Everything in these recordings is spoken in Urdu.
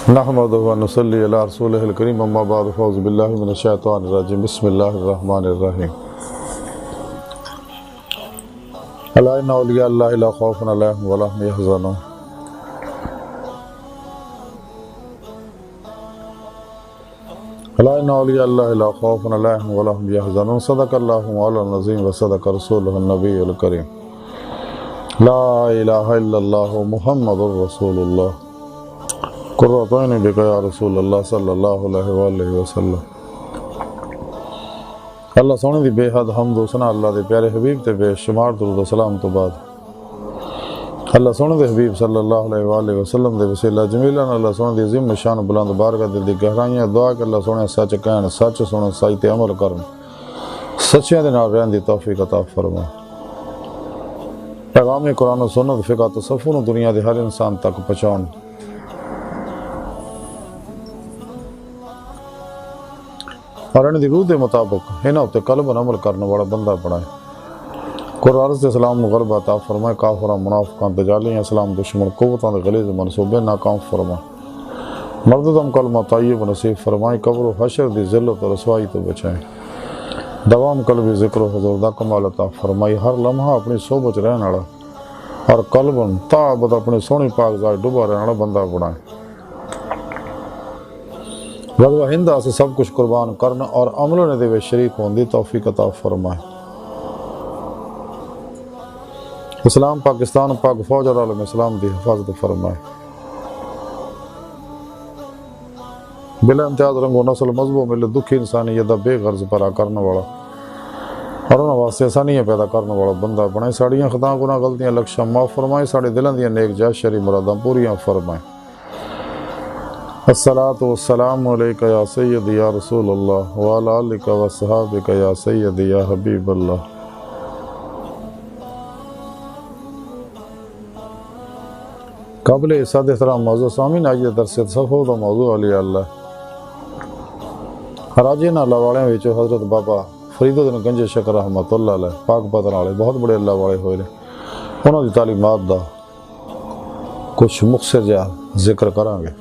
نحمدہ و نصلی علی رسولہ الکریم اما بعد فاعوذ باللہ من الشیطان الرجیم بسم اللہ الرحمن الرحیم الا ان اولیاء اللہ لا خوف علیہم ولا هم يحزنون الا ان اولیاء اللہ لا خوف علیہم ولا هم يحزنون صدق اللہ مولانا العظیم و صدق رسولہ النبی الکریم لا الہ الا اللہ محمد رسول اللہ قرۃ عین بک یا رسول اللہ صلی اللہ علیہ وآلہ وسلم۔ اللہ سونے دی بے حد حمد و ثنا اللہ دے پیارے حبیب تے بے شمار درود و سلام تو بعد اللہ سونے دے حبیب صلی اللہ علیہ وآلہ وسلم دے وسیلہ جمیلہ اللہ سونے دی عظیم شان بلند بارگاہ دل دی گہرائیاں دعا کہ اللہ سونے سچ کہن سچ سنن سچ تے عمل کرن سچیاں دے نال رہن دی توفیق عطا فرما۔ پیغام قرآن و سنت فقہ تصوف دنیا دے ہر انسان تک پہنچاؤن اور ان دی روح دے مطابق انہاں تے قلب عمل کرنے والا بندہ بنائے۔ قرآن سے اسلام نو غلبہ عطا فرمائے، کافراں منافقاں دجالیاں اسلام دشمن قوتاں دے غلیظ منصوبے ناکام فرمائے، مرددم کلمہ طیب نصیب فرمائے، قبر و حشر دی ذلت و رسوائی تو بچائے، دوام قلبی ذکر و حضور دا کمال عطا فرمائے، ہر لمحہ اپنی صحبت رہن والا اور قلباً تعبد اپنے سونی پاک ذات ڈوبا رہن والا بندہ بنائے۔ غزوہ ہند سے سب کچھ قربان کرنا اور عملوں نے دے شریک ہون دی توفیق عطا فرمائے۔ اسلام پاکستان پاک فوج اور عالم اسلام دی حفاظت فرمائے۔ بلا امتیاز رنگ و نسل مذہب و ملت دکھی انسانیت دا بے غرض پرا کرنے والا اور انہاں واسطے آسانیاں پیدا کرنے والا بندہ بنائے۔ ساڑیاں خطاں گناہ غلطیاں لکشاں معاف فرمائے، ساڑے دلوں دیاں نیک جائز شرعی مراداں پوریاں فرمائے۔ الصلاۃ والسلام علیکہ یا سیدی یا رسول اللہ وعلی آلک و صحابک یا سیدی یا حبیب اللہ۔ قابل عزت احترام موضوع سامعین، آج دے درس تصوف دا موضوع اولیاء اللہ راجین اللہ والے وچوں حضرت بابا فرید الدین گنج شکر رحمۃ اللہ علیہ پاک بدن والے بہت بڑے اللہ والے ہوئے نے، انہاں دی تعلیمات دا کچھ مختصر جہا ذکر کرانگے۔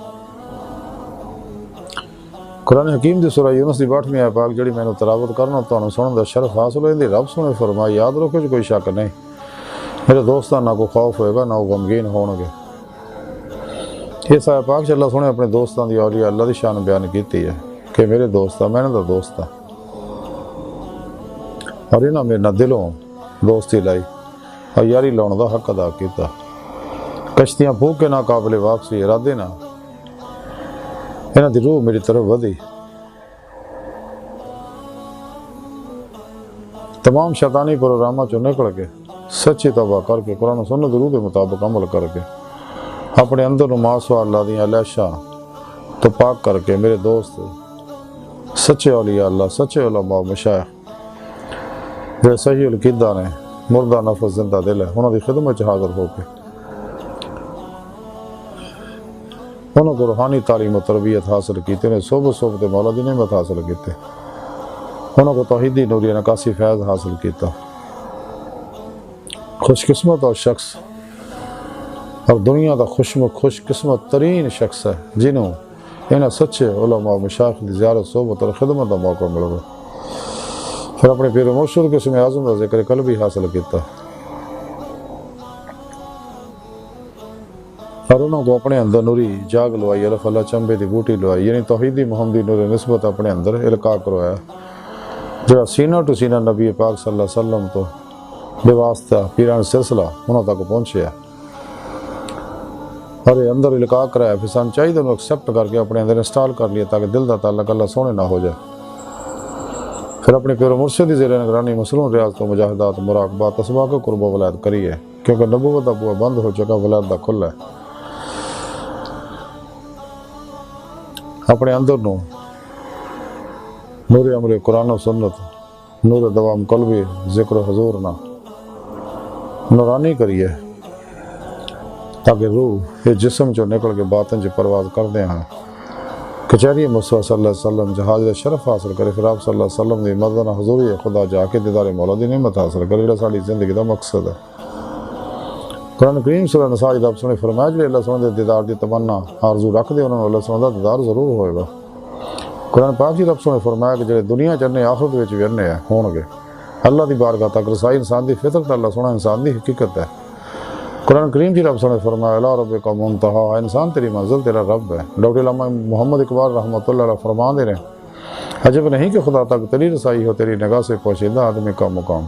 قرآن حکیم دی سورہ یونس دی 8ویں آیت پاک جڑی میں تلاوت کرنا تانوں سنن دا شرف حاصل ہوئی، رب سنے فرمایا یاد رکھو کوئی شک نہیں میرے دوستاں نہ کوئی خوف ہوئے گا نہ وہ غمگین ہون گے۔ اس آیت پاک چ اللہ سنے اپنے دوستاں دی اولیاء اللہ دی شان بیان کیتی ہے کہ میرے دوست میں نے دا دوست اور انہاں میرے نہ دلوں دوستی لائی اور یاری لاؤن دا حق ادا کیتا، کشتیاں پھونک کے نہ قابل واپسی ارادے نہ انہاں دی روح میری طرف ودی، تمام شیطانی پروگراماں چوں نکل کے سچی توبہ کر کے قرآن و سنت دی روح دے مطابق عمل کر کے اپنے اندر نماز و اللہ دیاں لیشاں تو پاک کر کے میرے دوست سچے اولیاء اللہ سچے علماء و مشائخ جو صحیح القیدہ نے مردہ نفس زندہ دل ہے انہوں دی خدمت حاضر ہو کے انہوں کو روحانی تعلیم و تربیت حاصل کیتے ہیں، صحبت مولا دی نعمت حاصل کیتے، انہوں کو توحیدی نوری نکاسی فیض حاصل کیتا۔ خوش قسمت اور شخص اور دنیا دا خوش قسمت ترین شخص ہے جنہوں انہاں سچے علماء و مشائخ دی زیارت صحبت اور خدمت دا موقع مل گیا، پھر اپنے پیر و مرشد کے اسم اعظم دا ذکر قلبی حاصل کیتا اور انہوں کو اپنے اندر نوری جاگ لوائی، الف اللہ چمبے دی بوٹی لوائی، یعنی توحیدی محمدی نور نسبت اپنے اندر القاء کروایا جو سینہ ٹو سینہ نبی پاک صلی اللہ علیہ وسلم تو بے واسطہ پیران سلسلہ انہوں تک پہنچے اور یہ اندر القاء کرایا، پھر سان چاہیے انہوں ایکسیپٹ کر کے اپنے اندر انسٹال کر لیا تاکہ دل دا تعلق اللہ سونے نہ ہو جائے، پھر اپنے پیر و مرشد دی زیر نگرانی مسلون ریاضت و مجاہدات مراقبات اسباق قرب و ولایت کری ہے، کیونکہ نبوت دا بوا بند ہو چکا، ولایت دا کھلا ہے۔ اپنے اندر نور عمل قرآن و سنت نور دوام قلبی ذکر و حضور نہ نورانی کریے تاکہ روح یہ جسم جو نکل کے باطن جو پرواز کر دیں ہیں کچہری مصطفیٰ صلی اللہ علیہ وسلم جہاز شرف حاصل کرے، پھر آپ صلی اللہ علیہ وسلم دی مردانہ حضوری خدا جا کے دیدار مولا دی نعمت حاصل کرے، جڑا ساری زندگی دا مقصد ہے۔ قرآن کریم سورہ نساء جب سنے فرمایا جڑے اللہ سونے دے دیدار دی تمنا آرزو رکھ دے انہوں نے اللہ سونے دا دیدار ضرور ہوئے گا۔ قرآن پاک جی رب سونے فرمایا کہ جڑے دنیا چنے آخرت وچ بھی اننے ہون گے۔ اللہ دی بارگاہ تک رسائی انسان دی فطرت، اللہ سونا انسان دی حقیقت ہے۔ قرآن کریم جی رب سونے فرمایا الا ربک منتہا، انسان تیری منزل تیرا رب ہے۔ ڈاکٹر علامہ محمد اقبال رحمۃ اللہ علیہ فرما دے رہے عجب نہیں کہ خدا تک تیری رسائی ہو، تیری نگاہ سے پوشیدہ آدمی کا مقام۔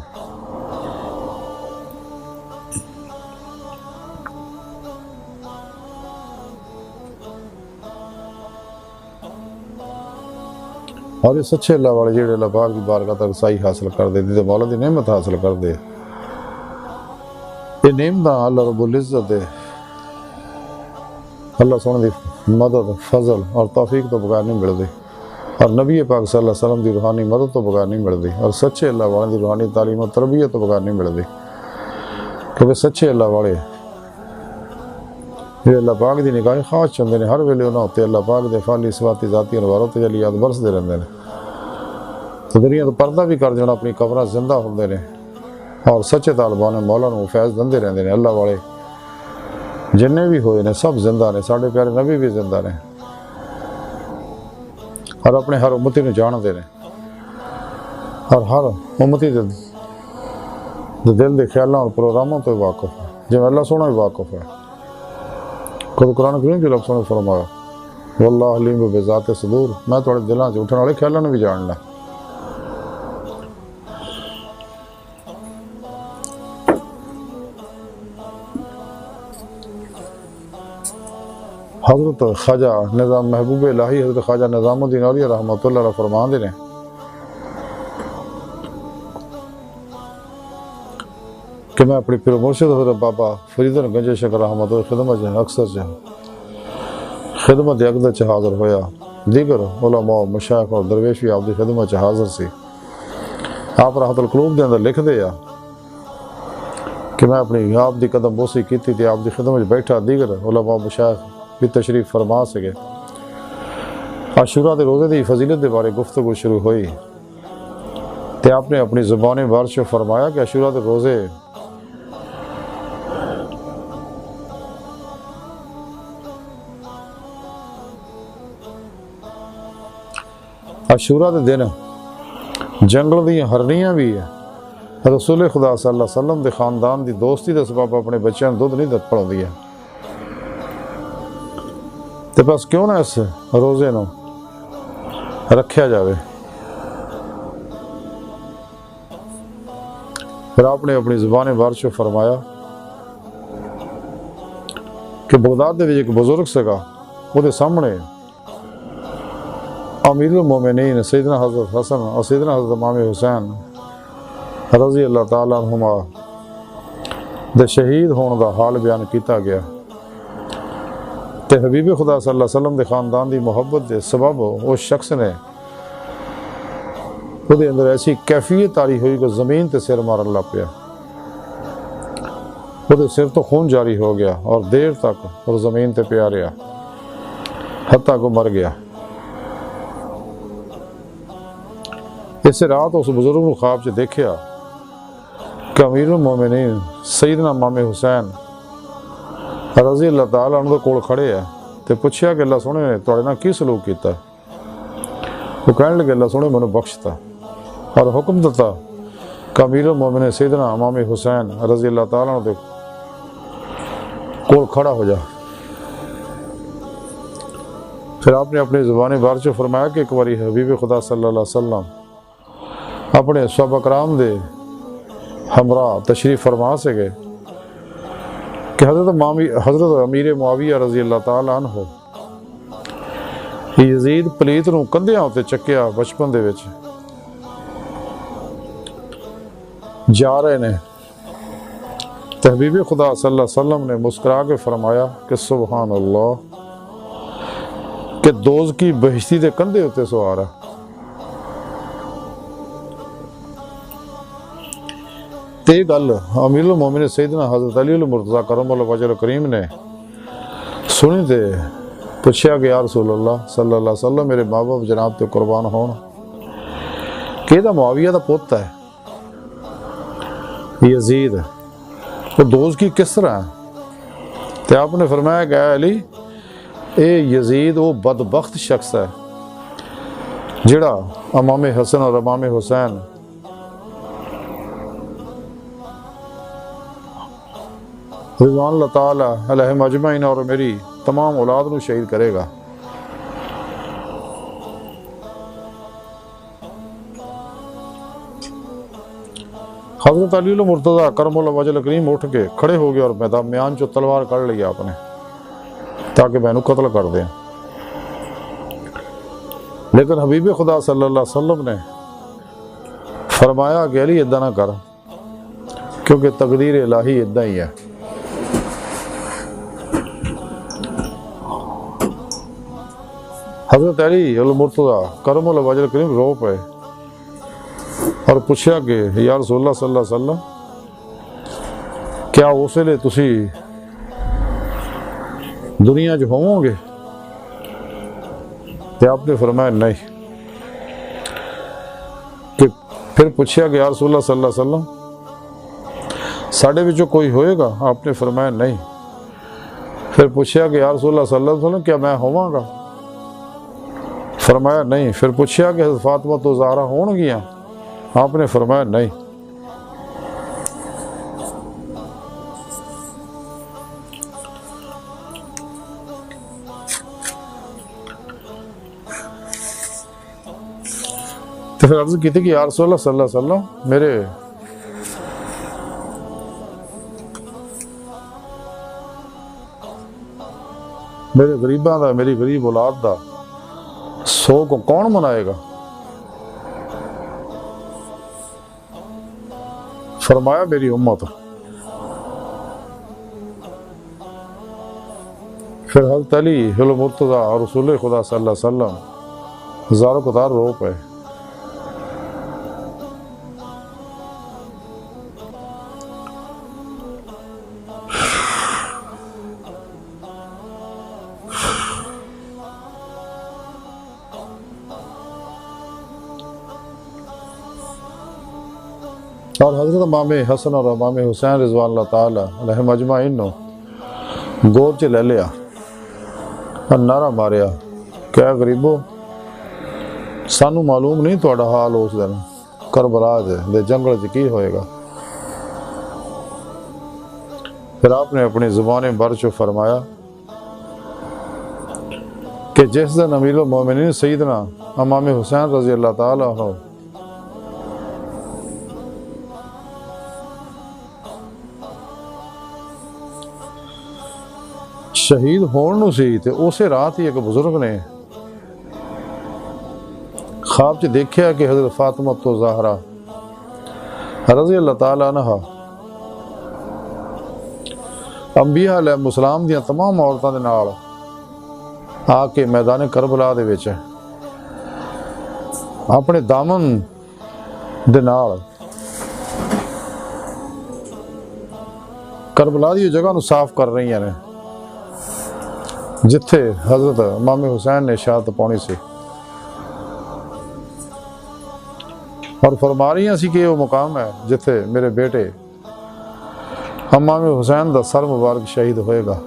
اور یہ سچے اللہ والے جڑے اللہ پاک کی بارگاہ تک رسائی حاصل کر دے تے مولا دی نعمت حاصل کر دے، یہ نعمت اللہ رب العزت دے اللہ سونے دی مدد، فضل اور توفیق تو بغیر نہیں ملدی، اور نبی پاک صلی اللہ علیہ وسلم دی روحانی مدد تو بغیر نہیں ملدی، اور سچے اللہ والے دی روحانی تعلیم و تربیت تو بغیر نہیں ملدی، کیونکہ سچے اللہ والے یہ اللہ پاک دی نگاہ خاص چندے نے، ہر ویلے انہاں تے اللہ پاک دے فعلی صفاتی ذاتی انوار تجلیات برسدے رہندے نے، تو دنیا تو پردہ بھی کر دینا اپنی قبراں زندہ ہوندے نے، اور سچے طالبان مولا نو فیض دندے رہندے نے۔ اللہ والے جننے بھی ہوئے نے سب زندہ نے، ساڈے پیارے نبی بھی زندہ نے، اور اپنے ہر امتی نو جاندے نے، اور ہر امتی دے دل دے خیالاں اور پروگراموں تو واقف ہے، جویں اللہ سونا بھی واقف ہے۔ خود قرآن کریم کے لفظوں نے فرمایا واللہ علیم بذات صدور، میں تھوڑے دلاں سے اٹھنے والے خیالاں نے بھی جاننا۔ حضرت خواجہ نظام محبوب الہی حضرت خواجہ نظام الدین اولیاء رحمۃ اللہ علیہ فرمان دے نے کہ میں اپنی پیر مرشد حضرت بابا فرید گنج شکر رحمۃ اللہ خدمت اکثر خدمت اقدس چ حاضر ہویا، دیگر علماء مشائخ اور درویش بھی آپ دی خدمت چ حاضر سی۔ آپ راحت القلوب دے اندر لکھ دے کہ میں اپنی آپ دی قدم بوسی کیتی تے آپ دی خدمت بیٹھا، دیگر علماء مشائخ بھی تشریف فرما سکے۔ عاشوراء دے روزے دی فضیلت دے بارے گفتگو شروع ہوئی تے آپ نے اپنی زبان بارش فرمایا کہ عاشوراء دے روزے عاشوراء دے دن جنگل دی ہرنیاں بھی ہے، رسول خدا صلی اللہ علیہ وسلم دے خاندان دی دوستی دے سبب اپنے بچیاں دودھ نہیں دت پڑھاندی ہے، تے بس کیوں نہ اس روزے نو رکھیا جاوے۔ پھر آپ نے اپنی زبان بارش فرمایا کہ بغداد دے ایک بزرگ سگا، وہ دے سامنے امیر المومنین سیدنا حضرت حسن اور سیدنا حضرت امام حسین رضی اللہ تعالیٰ عنہما دے شہید ہون دا حال بیان کیتا گیا، تے حبیب خدا صلی اللہ علیہ وسلم دے خاندان دی محبت دے سبب اس شخص نے وہ دے اندر ایسی کیفیت تاری ہوئی کہ زمین تے سر مارن لگ پیا، وہ دے سر تو خون جاری ہو گیا اور دیر تک اور زمین تے پیا رہا حتیٰ کو مر گیا۔ اس رات اس بزرگ نے خواب چ دیکھیا کہ امیر المومنین سیدنا امام حسین رضی اللہ تعالیٰ عنہ کول کھڑے ہے، تے پوچھیا کہ اللہ سونے نے تواڈے نال کی سلوک کیتا؟ وہ کہنے لگے اللہ سونے مینوں بخشتا اور حکم دیتا کہ امیر المومنین سیدنا امام حسین رضی اللہ تعالیٰ عنہ کول کھڑا ہو جا۔ پھر آپ نے اپنی زبان بارش فرمایا کہ ایک باری حبیب خدا صلی اللہ علیہ وسلم اپنے صحابہ کرام دے ہمراہ تشریف فرما سے گئے کہ حضرت امیر معاویہ رضی اللہ تعالیٰ عنہ یزید پلیت نو کندھیاں ہوتے چکیا بچپن دے وچ جا رہے نے، حبیب خدا صلی اللہ علیہ وسلم نے مسکرا کے فرمایا کہ سبحان اللہ کہ دوز کی بہشتی دے کندھے ہوتے سوارا۔ تے گل امیر المومنین سیدنا حضرت علی المرتضیٰ کرم اللہ وجہ الکریم نے سنی تے پوچھا کہ یا رسول اللہ صلی اللہ علیہ وسلم میرے ماں باپ جناب تے قربان ہون، کہ دا معاویہ دا پوتا ہے یزید، وہ دوز کی کس طرح ہے؟ تو آپ نے فرمایا کہ اے علی اے یزید وہ بدبخت شخص ہے جڑا امام حسن اور امام حسین رضوان اللہ تعالی علیہم اجمعین اور میری تمام اولاد نو شہید کرے گا۔ حضرت علی المرتضیٰ کرم اللہ وجہ کریم اٹھ کے کھڑے ہو گئے اور میان چو تلوار کر لیا آپ نے تاکہ میں قتل کر دیں، لیکن حبیب خدا صلی اللہ علیہ وسلم نے فرمایا کہ علی ادھا نہ کر، کیونکہ تقدیر الہی ادھا ہی ہے۔ حضرت علی المرتضیٰ کرم اللہ وجہ کریم رو پے اور پوچھا کہ یا رسول اللہ صلی اللہ علیہ وسلم کیا اس لیے تسی دنیا جو ہوں گے؟ تو آپ نے فرمایا نہیں۔ کہ پھر پوچھا کہ یا رسول اللہ صلی اللہ علیہ وسلم ساڑھے بچوں کوئی ہوئے گا؟ آپ نے فرمایا نہیں۔ پھر پوچھا کہ یا رسول اللہ صلی اللہ علیہ وسلم کیا میں ہوں گا؟ فرمایا نہیں۔ پھر پوچھا کہ حضرت فاطمہ تو زہرا ہون گیا؟ آپ نے فرمایا نہیں۔ تو پھر عرض کی تھی کہ یا رسول اللہ صلی اللہ علیہ وسلم میرے غریباں دا، میری غریب اولاد دا سو کو کون منائے گا؟ فرمایا میری امت۔ پھر حضرت علی المرتضیٰ اور رسول خدا صلی اللہ علیہ وسلم زارو قطار رو پے۔ اور حضرت امام حسن اور امام حسین رضوان اللہ تعالی علیہم اجمعین نو گود چ لے لیا اور نعرہ ماریا کہ اے غریبو سانو معلوم نہیں تہاڈا حال اس دن کربلا دے جنگل چ کی ہوئے گا۔ پھر آپ نے اپنی زبان بر چ فرمایا کہ جس دن امیر المومنین سیدنا امام حسین رضی اللہ تعالی عنہ شہید ہون نو سی تے اسے رات ہی ایک بزرگ نے خواب چ دیکھیا کہ حضرت فاطمہ تو زہرا رضی اللہ تعالی عنہ انبیاء علیہ السلام دیاں تمام عورتاں دے نال آ کے میدان کربلا دے وچ اپنے دامن دے نال کربلا دی جگہ نو صاف کر رہی ہیں جتھے حضرت امام حسین نے شہادت پاؤنی سی، اور فرما رہی ہیں سی کہ وہ مقام ہے جتھے میرے بیٹے امام حسین دا سر مبارک شہید ہوئے گا۔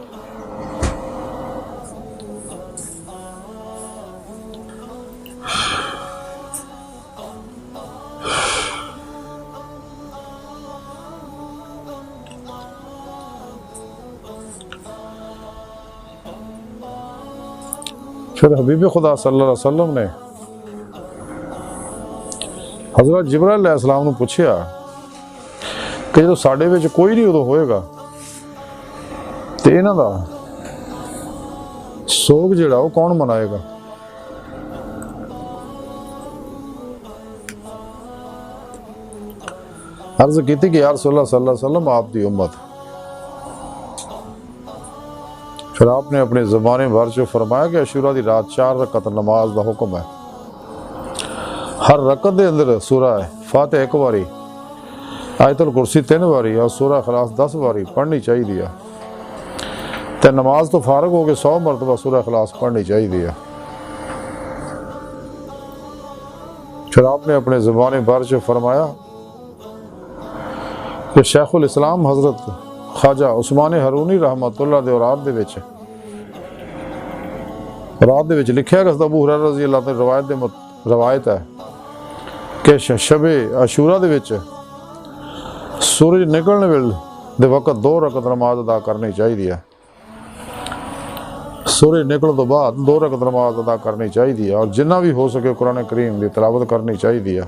پھر حبیب خدا صلی اللہ علیہ وسلم نے حضرت جبرائیل علیہ السلام نے پوچھا کہ جب ساڑھے وچ کوئی نہیں ادو ہوئے گا تو انہاں دا سوگ جڑا وہ کون منائے گا؟ عرض کی تھی کہ یا رسول اللہ صلی اللہ علیہ وسلم آپ دی امت۔ پھر آپ نے اپنی زبان بھر سے فرمایا کہ عاشورہ دی رات 4 رکعت نماز دا حکم ہے، ہر رکعت دے اندر سورہ فاتح 1 باری، آیت الکرسی 3 باری اور سورہ اخلاص 10 باری پڑھنی چاہیے دیا، تے نماز تو فارغ ہو کے 100 مرتبہ سورہ اخلاص پڑھنی چاہیے دیا۔ پھر آپ نے اپنے زبان بھر سے فرمایا کہ شیخ الاسلام حضرت خواجہ عثمان ہرونی رحمت اللہ دے رات دے وچ لکھیا کہ ابو ہریرہ رضی اللہ عنہ روایت ہے کہ شب عاشوراء دے وچ سورج نکلنے دے وقت 2 رکعت نماز ادا کرنی چاہیے ہے. سورج نکلنے تو بعد 2 رکعت نماز ادا کرنی چاہیے اور جنہ بھی ہو سکے قرآن کریم دی تلاوت کرنی چاہیے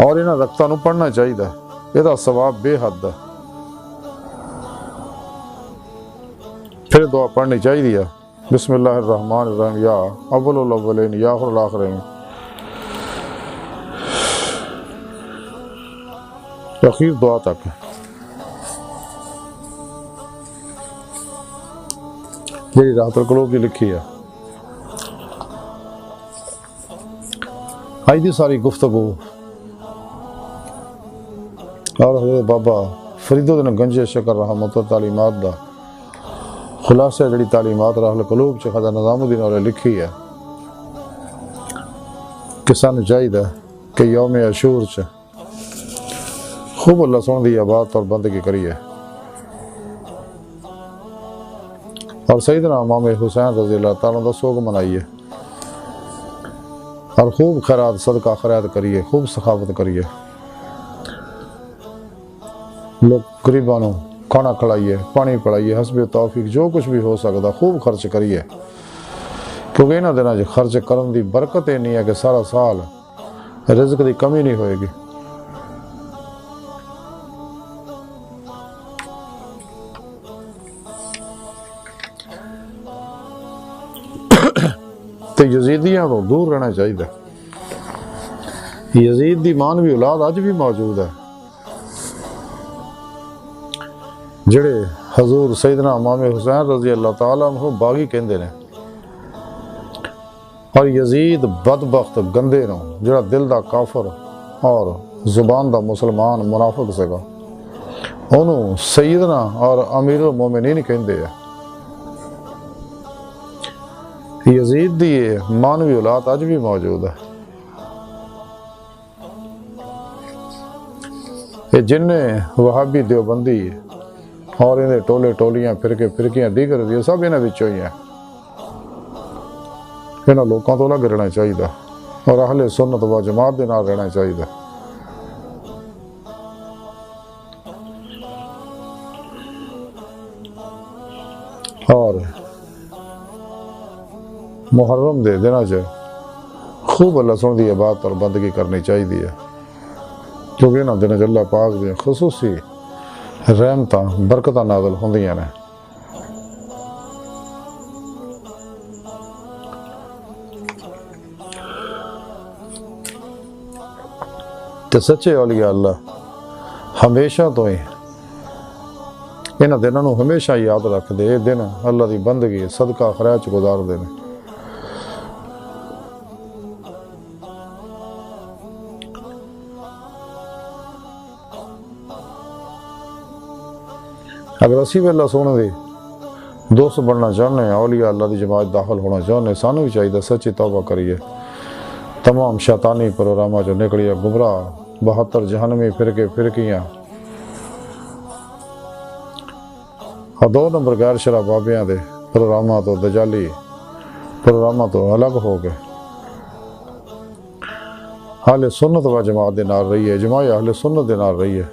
اور انہاں رکعتاں نوں پڑھنا چاہیے. یہ ثواب بے حد ہے. پھر دعا پڑھنی چاہیے. بسم اللہ الرحمن الرحیم یا اول الاولین یا آخر الاخرین اخیر دعا تک. میری راحت القلوب کی لکھی ہے. آج دی ساری گفتگو اور حضرت بابا فرید الدین گنجے شکر رحمت تعلیمات دا خلاصہ جڑی تعلیمات راحت القلوب چ خواجہ نظام الدین اور لکھی ہے کہ سانو چاہیے کہ یوم عاشور چ خوب اللہ سن دی عبادت اور بندگی کریے اور سیدنا امام حسین رضی اللہ تعالیٰ دا سوگ منائیے اور خوب خیرات صدقہ خیرات کریے، خوب سخاوت کریے، لوگ غریبانوں کھانا کھلائیے، پانی پڑائیے، حسب توفیق جو کچھ بھی ہو سکتا خوب خرچ کریے کیونکہ انہاں دناں خرچ کرن دی برکت یہ نہیں ہے کہ سارا سال رزق دی کمی نہیں ہوئے گی. تو یزیدیاں تو دور رہنا چاہیے. یزید دی مانوی اولاد اج بھی موجود ہے جڑے حضور سیدنا امام حسین رضی اللہ تعالیٰ عنہ باغی کہندے نے اور یزید بدبخت گندے نو جڑا دل دا کافر اور زبان دا مسلمان منافق سگا انہوں سیدنا اور امیر المومنین کہندے ہیں. یزید دی مانوی اولاد اج بھی موجود ہے. یہ جن وہابی دیوبندی اور انہیں ٹولے ٹولیاں فرقیاں دیگر دی سب انہیں بچوں ہی ہیں. انہیں لوگوں تو الگ رہنا چاہیے اور اہل سنت و جماعت دے نال رہنا چاہیے. اور محرم دے دینا چاہیے خوب اللہ سن دی عبادت اور بندگی کرنی چاہیے کیونکہ انہاں دنوں اللہ پاک دے خصوصی رحمتاں برکتاں نازل ہوندیاں نے. تے سچے اولیاء اللہ ہمیشہ تو ہی انہاں دنوں نوں ہمیشہ یاد رکھ دے. یہ دن اللہ دی بندگی صدقہ خیرات گزار دے نے. اگر اسی بھی اللہ سونے دی دوست بننا چاہنے ہیں، اولیاء اللہ دی جماعت داخل ہونا چاہنے ہیں، سانو بھی چاہیے سچی توبہ کریے. تمام شیطانی پروگرامہ جو نکلیے گمراہ 72 جہنمی فرقیاں اور 2 نمبر غیر شرع بابیاں دے پروگرامہ تو دجالی پروگرامہ تو الگ ہو گئے اہل سنت و جماعت دے نال رہی ہے. جماعت اہل سنت دے نال رہی ہے.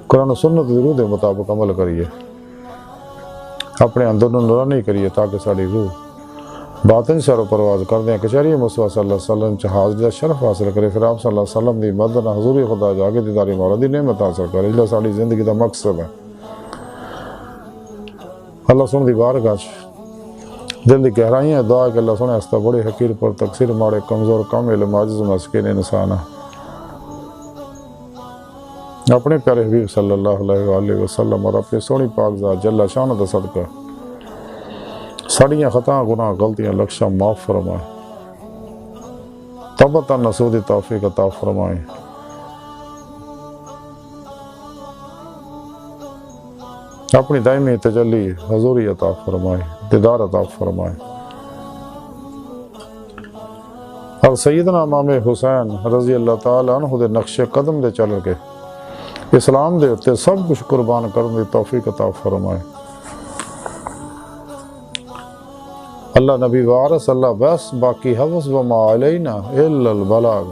قرآن و سنت دی روح دے مطابق عمل کریے. اپنے اندر نورانی کریے تاکہ ساری روح باطن سیر و پرواز کر دیں. کچہری مصطفیٰ صلی اللہ علیہ وسلم چ حاضری دا شرف حاصل کرے. پھر آپ صلی اللہ علیہ وسلم دی مدد حضوری خدا جاگے دیداری مولا دی نعمت حاصل کرے. جڑا ساری زندگی دا مقصد ہے. اللہ سن دی بارگاہ دل دی گہرائیاں دعا کہ اللہ سنے ہستا بڑے حقیر پر تقصیر ماڑے کمزور کامل معجز مسکین انسان اپنے پیارے حبیب صلی اللہ علیہ وآلہ وسلم اور اپنے سونی پاک ذات جل شان دا صدقہ ساڑیاں خطاں گناہ غلطیاں لکشاں معاف فرمائے. توبہ نصوح دی توفیق عطا فرمائے. اپنی دائمی تجلی حضوری عطا فرمائے، دیدار عطا فرمائے. اور سیدنا امام حسین رضی اللہ تعالیٰ عنہ دے نقش قدم دے چل کے اسلام دے اتے سب کچھ قربان کرنے دی توفیق عطا فرمائے۔ اللہ نبی وارث اللہ بس، باقی حفظ وما علینا الا البلاغ۔